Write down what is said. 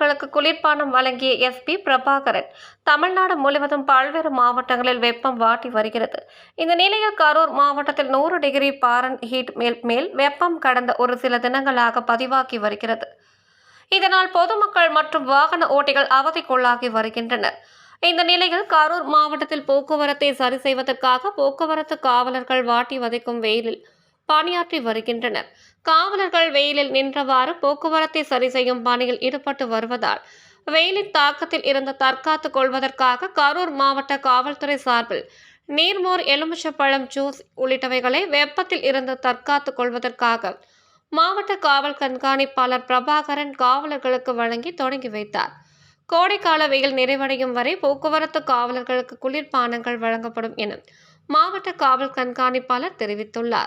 காவலர்களுக்கு குளிர்பானம் வழங்கிய எஸ்பி பிரபாகரன். தமிழ்நாடு முழுவதும் பல்வேறு மாவட்டங்களில் வெப்பம் வாட்டி வருகிறது. இந்த நிலையில் கரூர் மாவட்டத்தில் 100 டிகிரி பாரன்ஹீட் மேல் வெப்பம் கடந்த ஒரு சில தினங்களாக பதிவாகி வருகிறது. இதனால் பொதுமக்கள் மற்றும் வாகன ஓட்டிகள் அவதிக்குள்ளாகி வருகின்றனர். இந்த நிலையில் கரூர் மாவட்டத்தில் போக்குவரத்தை சரி செய்வதற்காக போக்குவரத்து காவலர்கள் வாட்டி வதைக்கும் வெயிலில் பணியாற்றி வருகின்றனர். காவலர்கள் வெயிலில் நின்றவாறு போக்குவரத்தை சரி செய்யும் பணியில் ஈடுபட்டு வருவதால் வெயிலின் தாக்கத்தில் இருந்து தற்காத்துக் கொள்வதற்காக கரூர் மாவட்ட காவல்துறை சார்பில் நீர்மோர், எலுமிச்சப்பழம் ஜூஸ் உள்ளிட்டவைகளை வெப்பத்தில் இருந்து தற்காத்துக் கொள்வதற்காக மாவட்ட காவல் கண்காணிப்பாளர் பிரபாகரன் காவலர்களுக்கு வழங்கி தொடங்கி வைத்தார். கோடைக்கால வெயில் நிறைவடையும் வரை போக்குவரத்து காவலர்களுக்கு குளிர்பானங்கள் வழங்கப்படும் என மாவட்ட காவல் கண்காணிப்பாளர் தெரிவித்துள்ளார்.